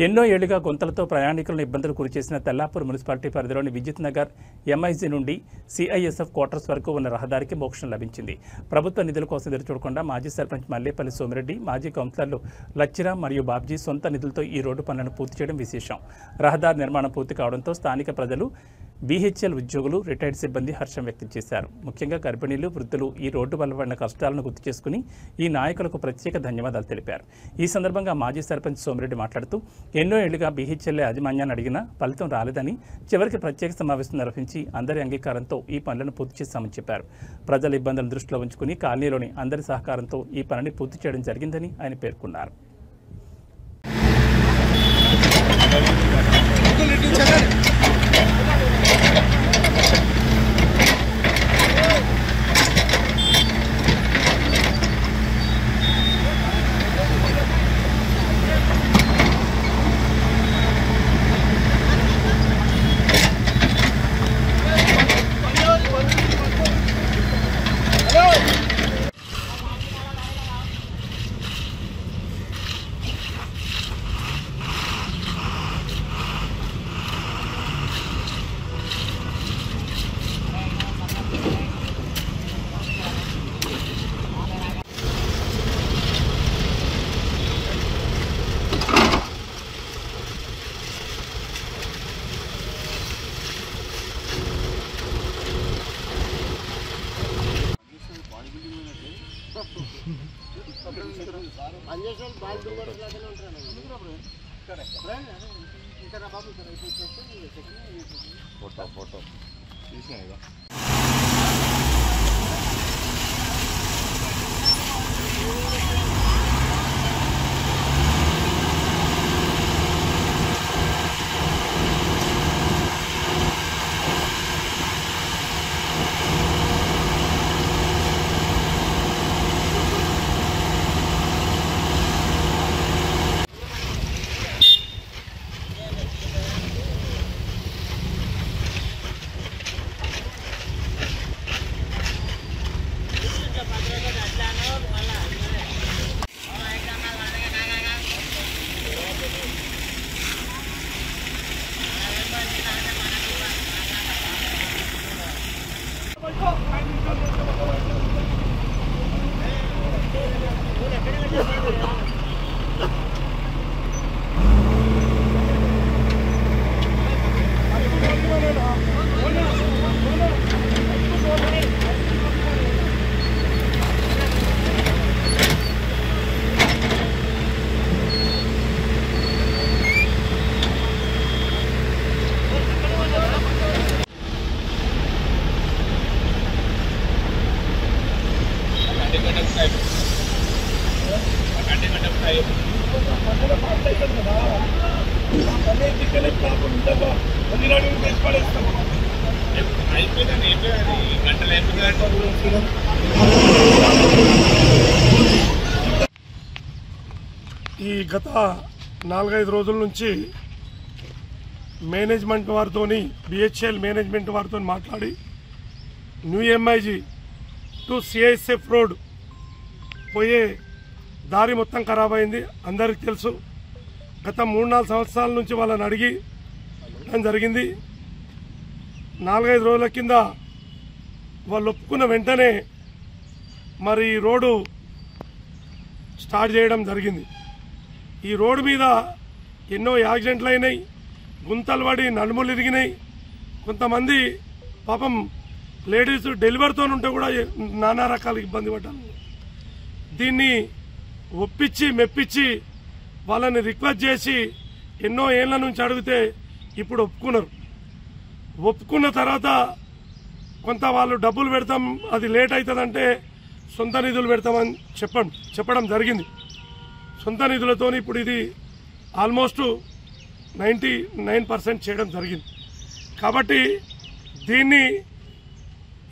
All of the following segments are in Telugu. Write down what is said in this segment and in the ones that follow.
ఎన్నో ఏళ్లుగా గుంతలతో ప్రయాణికులను ఇబ్బందులు గురిచేసిన తెల్లాపూర్ మున్సిపాలిటీ పరిధిలోని విద్యుత్ నగర్ ఎంఐజీ నుండి సిఐఎస్ఎఫ్ క్వార్టర్స్ వరకు ఉన్న రహదారికి మోక్షం లభించింది. ప్రభుత్వ నిధుల కోసం ఎదురుచూడకుండా మాజీ సర్పంచ్ మల్లేపల్లి సోమిరెడ్డి, మాజీ కౌన్సిలర్లు లచ్చిరామ్ మరియు బాబ్జీ సొంత నిధులతో ఈ రోడ్డు పనులను పూర్తి చేయడం విశేషం. రహదారి నిర్మాణం పూర్తి కావడంతో స్థానిక ప్రజలు, బీహెచ్ఎల్ ఉద్యోగులు, రిటైర్డ్ సిబ్బంది హర్షం వ్యక్తం చేశారు. ముఖ్యంగా గర్భిణీలు, వృద్ధులు ఈ రోడ్డు వల్ల పడిన కష్టాలను గుర్తు చేసుకుని ఈ నాయకులకు ప్రత్యేక ధన్యవాదాలు తెలిపారు. ఈ సందర్భంగా మాజీ సర్పంచ్ సోమిరెడ్డి మాట్లాడుతూ ఎన్నో ఏళ్లుగా బీహెచ్ఎల్ యాజమాన్యాన్ని అడిగినా ఫలితం రాలేదని చివరికి ప్రత్యేక సమావేశం నిర్వహించి అందరి అంగీకారంతో ఈ పనులను పూర్తి చేశామని చెప్పారు. ప్రజల ఇబ్బందులను దృష్టిలో ఉంచుకుని కాలనీలోని అందరి సహకారంతో ఈ పనిని పూర్తి చేయడం జరిగిందని ఆయన పేర్కొన్నారు. फोटो తీసినాయిగా ఈ గత 4-5 రోజుల నుంచి మేనేజ్మెంట్ వారితోని బిహెచ్ఎల్ మేనేజ్మెంట్ వారితో మాట్లాడి new MIG to CISF road పోయే దారి మొత్తం ఖరాబ్ అయింది. అందరికి తెలుసు. గత 3-4 సంవత్సరాల నుంచి వాళ్ళని అడిగి జరిగింది. 4-5 రోజుల కింద వాళ్ళు ఒప్పుకున్న వెంటనే మరి రోడ్డు స్టార్ట్ చేయడం జరిగింది. ఈ రోడ్డు మీద ఎన్నో యాక్సిడెంట్లు అయినాయి, గుంతలు పడి నడుములు ఇరిగినాయి. కొంతమంది పాపం లేడీస్ డెలివరీతో ఉంటే కూడా నానా రకాల ఇబ్బంది పడ్డారు. దీన్ని ఒప్పించి మెప్పించి వాళ్ళని రిక్వెస్ట్ చేసి ఎన్నో ఏళ్ల నుంచి అడిగితే ఇప్పుడు ఒప్పుకున్నారు. ఒప్పుకున్న తర్వాత కొంత వాళ్ళు డబ్బులు పెడతాం, అది లేట్ అవుతుందంటే సొంత నిధులు పెడతామని చెప్పడం జరిగింది. సొంత నిధులతో ఇప్పుడు ఇది ఆల్మోస్ట్ 99% చేయడం జరిగింది. కాబట్టి దీన్ని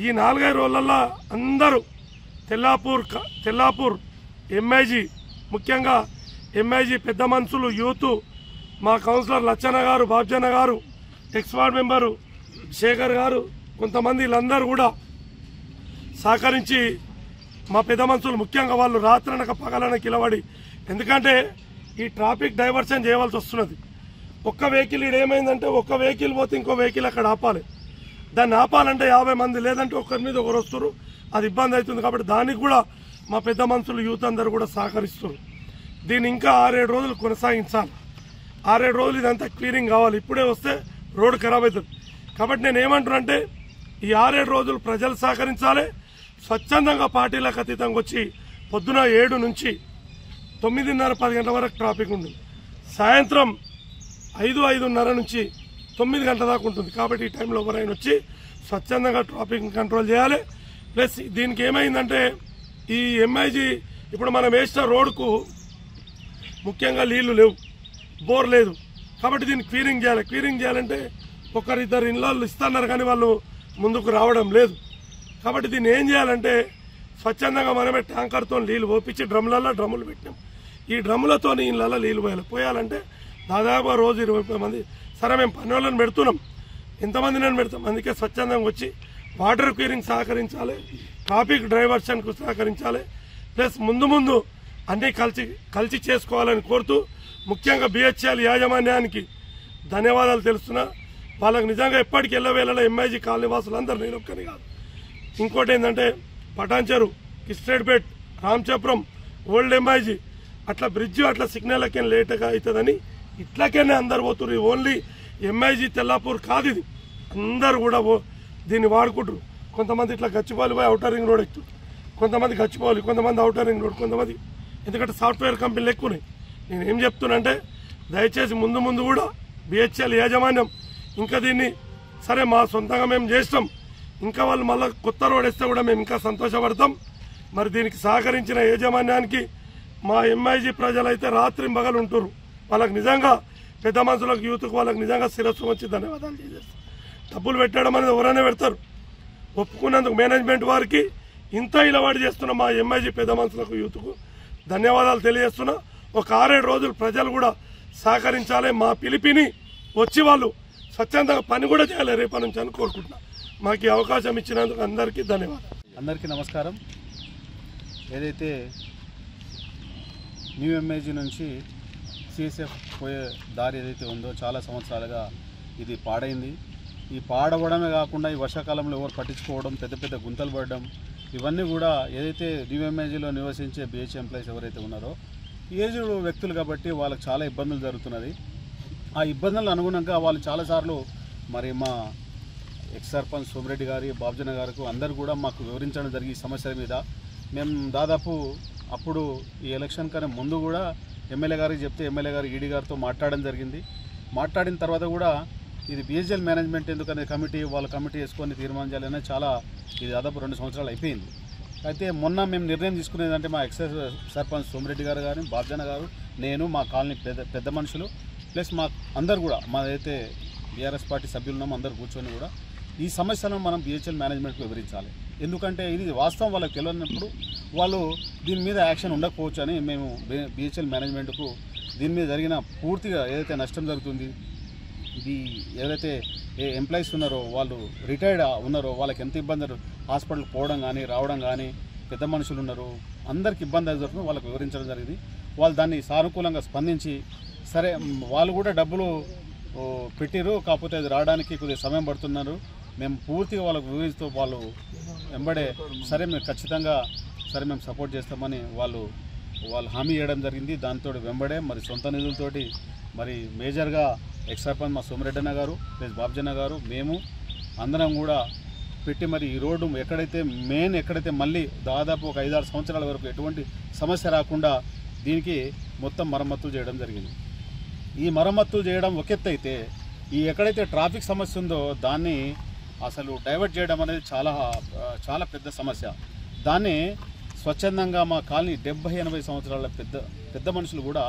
ఈ 4-5 రోజులలో అందరూ తెల్లాపూర్ ఎంఐజీ, ముఖ్యంగా ఎంఐజీ పెద్ద మనుషులు, యూత్, మా కౌన్సిలర్ లచ్చన్న గారు, బాబ్జన్న గారు, ఎక్స్ వార్డ్ మెంబరు శేఖర్ గారు, కొంతమంది వీళ్ళందరూ కూడా సహకరించి మా పెద్ద మనుషులు ముఖ్యంగా వాళ్ళు రాత్రనక పగలనక నిలబడి, ఎందుకంటే ఈ ట్రాఫిక్ డైవర్షన్ చేయవలసి వస్తున్నది. ఒక్క వెహికల్ ఇక్కడ ఏమైందంటే ఒక్క వెహికల్ పోతే ఇంకో వెహికల్ అక్కడ ఆపాలి. దాన్ని ఆపాలంటే 50 మంది, లేదంటే ఒకరి మీద ఒకరు వస్తారు, అది ఇబ్బంది అవుతుంది. కాబట్టి దానికి కూడా మా పెద్ద మనుషులు యూత్ అందరూ కూడా సహకరిస్తారు. దీన్ని ఇంకా 6-7 రోజులు కొనసాగించాలి. 6-7 రోజులు ఇదంతా క్లియరింగ్ కావాలి. ఇప్పుడే వస్తే రోడ్డు ఖరాబ్ అవుతుంది. కాబట్టి నేను ఏమంటున్నానంటే ఈ 6-7 రోజులు ప్రజలు సహకరించాలి. స్వచ్ఛందంగా పార్టీలకు అతీతంగా వచ్చి పొద్దున 7 నుంచి 9:30-10 గంటల వరకు ట్రాఫిక్ ఉంటుంది. సాయంత్రం 5-5:30 నుంచి 9 గంటల దాకా ఉంటుంది. కాబట్టి ఈ టైంలో ఎవరైనా వచ్చి స్వచ్ఛందంగా ట్రాఫిక్ కంట్రోల్ చేయాలి. ప్లస్ దీనికి ఏమైందంటే ఈ ఎంఐజీ ఇప్పుడు మనం వేసిన రోడ్డుకు ముఖ్యంగా నీళ్లు లేవు, బోర్ లేదు. కాబట్టి దీన్ని క్లీనింగ్ చేయాలి. క్లీనింగ్ చేయాలంటే ఒకరిద్దరు ఇళ్ళు ఇస్తున్నారు కానీ వాళ్ళు ముందుకు రావడం లేదు. కాబట్టి దీన్ని ఏం చేయాలంటే స్వచ్ఛందంగా మనమే ట్యాంకర్తో నీళ్లు పోపించి డ్రమ్ములు పెట్టినాం. ఈ డ్రమ్ములతో ఇళ్ళల్లో నీళ్లు పోయాలంటే దాదాపు రోజు 20 మంది. సరే మేము పని వాళ్ళని పెడుతున్నాం, ఎంతమందిని పెడతాం. అందుకే స్వచ్ఛందంగా వచ్చి వాటర్ క్లీనింగ్ సహకరించాలి, ట్రాఫిక్ డైవర్షన్కు సహకరించాలి. ప్లస్ ముందు అన్నీ కలిసి చేసుకోవాలని కోరుతూ ముఖ్యంగా బిహెచ్ఎల్ యాజమాన్యానికి ధన్యవాదాలు తెలుస్తున్నా. వాళ్ళకి నిజంగా ఎప్పటికి ఎల్లవేళలా ఎంఐజీ కాలనీ వాసులందరూ, నేను ఒక్కని కాదు. ఇంకోటి ఏంటంటే పటాన్చెరు, కిస్టేట్పేట్, రామచపురం, ఓల్డ్ ఎంఐజీ అట్లా బ్రిడ్జ్ అట్లా సిగ్నల్కే లేట్గా అవుతుందని ఇట్లాకేనే అందరు పోతున్నారు. ఓన్లీ ఎంఐజీ తెల్లాపూర్ కాదు, ఇది అందరు కూడా దీన్ని వాడుకుంటారు. కొంతమంది ఇట్లా గచ్చిబౌలి పోయి ఔటర్ రింగ్ రోడ్ ఎక్కుతారు, కొంతమంది గచ్చిబౌలి, కొంతమంది ఔటర్ రింగ్ రోడ్, కొంతమంది ఎందుకంటే సాఫ్ట్వేర్ కంపెనీలు ఎక్కువనే. నేను ఏం చెప్తున్నానంటే దయచేసి ముందు కూడా బిహెచ్ఎల్ యాజమాన్యం ఇంకా దీన్ని సరే మా సొంతంగా మేము చేస్తాం, ఇంకా వాళ్ళు మళ్ళీ కొత్త రోడ్ వేస్తే కూడా మేము ఇంకా సంతోషపడతాం. మరి దీనికి సహకరించిన యాజమాన్యానికి మా ఎంఐజీ ప్రజలైతే రాత్రి పగలు ఉంటారు. వాళ్ళకి నిజంగా పెద్ద మనుషులకు, యూత్కు వాళ్ళకి నిజంగా శిరస్సు వచ్చి ధన్యవాదాలు చేసేస్తాం. డబ్బులు పెట్టడం అనేది ఎవరైనా పెడతారు. ఒప్పుకున్నందుకు మేనేజ్మెంట్ వారికి, ఇంత ఇలవాడి చేస్తున్న మా ఎంఐజీ పెద్ద మనుషులకు, యూత్కు ధన్యవాదాలు తెలియజేస్తున్నా. ఒక 6-7 రోజులు ప్రజలు కూడా సహకరించాలి. మా పిలిపిని వచ్చి వాళ్ళు స్వచ్ఛందంగా పని కూడా చేయాలి రేపటి నుంచి అని కోరుకుంటున్నా. మాకు ఈ అవకాశం ఇచ్చినందుకు అందరికీ ధన్యవాదాలు. అందరికీ నమస్కారం. ఏదైతే న్యూ ఎంఐజీ నుంచి సిఎస్ఎఫ్ పోయే దారి ఏదైతే ఉందో చాలా సంవత్సరాలుగా ఇది పాడైంది. ఈ పాడవడమే కాకుండా ఈ వర్షాకాలంలో ఎవరు పట్టించుకోవడం, పెద్ద గుంతలు పడడం, ఇవన్నీ కూడా ఏదైతే న్యూ ఎంఐజీలో నివసించే బిహెచ్ ఎంప్లాయీస్ ఎవరైతే ఉన్నారో ఏజ్డ్ వ్యక్తులు కాబట్టి వాళ్ళకి చాలా ఇబ్బందులు జరుగుతున్నది. ఆ ఇబ్బందులకు అనుగుణంగా వాళ్ళు చాలాసార్లు మరి మా ఎక్స్ సర్పంచ్ సోమిరెడ్డి గారి, బాబ్జన గారికి అందరూ కూడా మాకు వివరించడం జరిగి ఈ సమస్యల మీద. మేము దాదాపు అప్పుడు ఈ ఎలక్షన్ కన్నా ముందు కూడా ఎమ్మెల్యే గారికి చెప్తే ఎమ్మెల్యే గారు ఈడీ గారితో మాట్లాడడం జరిగింది. మాట్లాడిన తర్వాత కూడా ఇది బిహెచ్ఎల్ మేనేజ్మెంట్ ఎందుకనే కమిటీ వేసుకొని తీర్మానం చేయాలనే చాలా ఇది దాదాపు 2 సంవత్సరాలు అయిపోయింది. అయితే మొన్న మేము నిర్ణయం తీసుకునేదంటే మా ఎక్స్ సర్పంచ్ సోమిరెడ్డి గారు కానీ, బాబ్జన గారు, నేను, మా కాలనీ పెద్ద మనుషులు ప్లస్ మా అందరు కూడా మా అయితే బీఆర్ఎస్ పార్టీ సభ్యులు ఉన్నాము, అందరు కూర్చొని కూడా ఈ సమస్యలను మనం బిహెచ్ఎల్ మేనేజ్మెంట్కి వివరించాలి. ఎందుకంటే ఇది వాస్తవం వాళ్ళకి తెలియనప్పుడు వాళ్ళు దీని మీద యాక్షన్ ఉండకపోవచ్చు అని మేము బిహెచ్ఎల్ మేనేజ్మెంట్కు దీని మీద జరిగిన పూర్తిగా ఏదైతే నష్టం జరుగుతుంది, ఇది ఎవరైతే ఎంప్లాయీస్ ఉన్నారో వాళ్ళు రిటైర్డ్ ఉన్నారో వాళ్ళకి ఎంత ఇబ్బంది, హాస్పిటల్ పోవడం కానీ రావడం కానీ, పెద్ద మనుషులు ఉన్నారు, అందరికి ఇబ్బంది జరుగుతుంది వాళ్ళకి వివరించడం జరిగింది. వాళ్ళు దాన్ని సానుకూలంగా స్పందించి సరే వాళ్ళు కూడా డబ్బులు పెట్టిరు, కాకపోతే అది రావడానికి కొద్దిగా సమయం పడుతున్నారు, మేము పూర్తిగా వాళ్ళకు వివరిస్తూ వాళ్ళు వెంబడే సరే మేము ఖచ్చితంగా సరే మేము సపోర్ట్ చేస్తామని వాళ్ళు హామీ ఇవ్వడం జరిగింది. దాంతో వెంబడే మరి సొంత నిధులతోటి మరి మేజర్గా ఎక్స్ సర్పంచ్ మా సోమిరెడ్డి అన్న గారు ప్లస్ బాబ్జన్న గారు మేము అందరం కూడా పెట్టి మరి ఈ రోడ్డు ఎక్కడైతే మళ్ళీ దాదాపు ఒక 5-6 సంవత్సరాల వరకు ఎటువంటి సమస్య రాకుండా దీనికి మొత్తం మరమ్మతులు చేయడం జరిగింది. ఈ మరమ్మతులు చేయడం ఒక ఎత్తు అయితే ఈ ఎక్కడైతే ట్రాఫిక్ సమస్య ఉందో దాన్ని అసలు డైవర్ట్ చేయడం అనేది చాలా పెద్ద సమస్య. దాన్ని స్వచ్ఛందంగా మా కాలనీ 70-80 సంవత్సరాల పెద్ద మనుషులు కూడా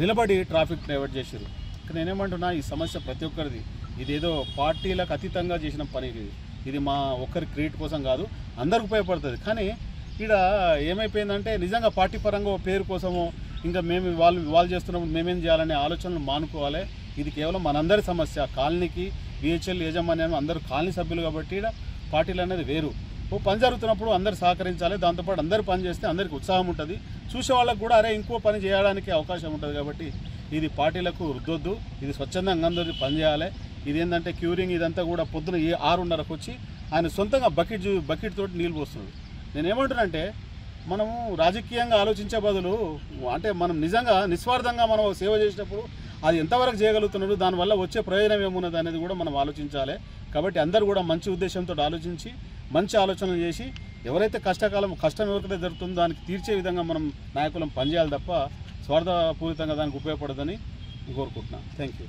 నిలబడి ట్రాఫిక్ డైవర్ట్ చేశారు. నేనేమంటున్నా ఈ సమస్య ప్రతి ఒక్కరిది, ఇదేదో పార్టీలకు అతీతంగా చేసిన పని ఇది మా ఒక్కరి క్రియేట్ కోసం కాదు, అందరికి ఉపయోగపడుతుంది. కానీ ఇక్కడ ఏమైపోయిందంటే నిజంగా పార్టీ పరంగా పేరు కోసమో ఇంకా మేము వాళ్ళు చేస్తున్నప్పుడు మేమేం చేయాలనే ఆలోచనలు మానుకోవాలి. ఇది కేవలం మనందరి సమస్య. కాలనీకి బిహెచ్ఎల్ యాజమాన్యం అందరూ కాలనీ సభ్యులు కాబట్టి ఇక్కడ పార్టీలు అనేది వేరు. ఓ పని జరుగుతున్నప్పుడు అందరు సహకరించాలి, దాంతోపాటు అందరు పని చేస్తే అందరికి ఉత్సాహం ఉంటుంది, చూసే వాళ్ళకు కూడా అరే ఇంకో పని చేయడానికి అవకాశం ఉంటుంది. కాబట్టి ఇది పార్టీలకు రుద్దొద్దు, ఇది స్వచ్ఛందంగా అందరూ పని చేయాలి. ఇది ఏంటంటే క్యూరింగ్ ఇదంతా కూడా పొద్దున 6:30కు వచ్చి ఆయన సొంతంగా బకెట్ తోటి నీళ్ళు పోస్తున్నాడు. నేను ఏమంటున్నానంటే మనము రాజకీయంగా ఆలోచించే బదులు అంటే మనం నిజంగా నిస్వార్థంగా మనం సేవ చేసినప్పుడు అది ఎంతవరకు చేయగలుగుతున్నారు, దానివల్ల వచ్చే ప్రయోజనం ఏమున్నది అనేది కూడా మనం ఆలోచించాలి. కాబట్టి అందరూ కూడా మంచి ఉద్దేశంతో ఆలోచించి మంచి ఆలోచనలు చేసి ఎవరైతే కష్టం ఎవరికైతే జరుగుతుందో దానికి తీర్చే విధంగా మనం నాయకులం పనిచేయాలి తప్ప స్వార్థపూరితంగా దానికి ఉపయోగపడదని కోరుకుంటున్నాను. Thank you.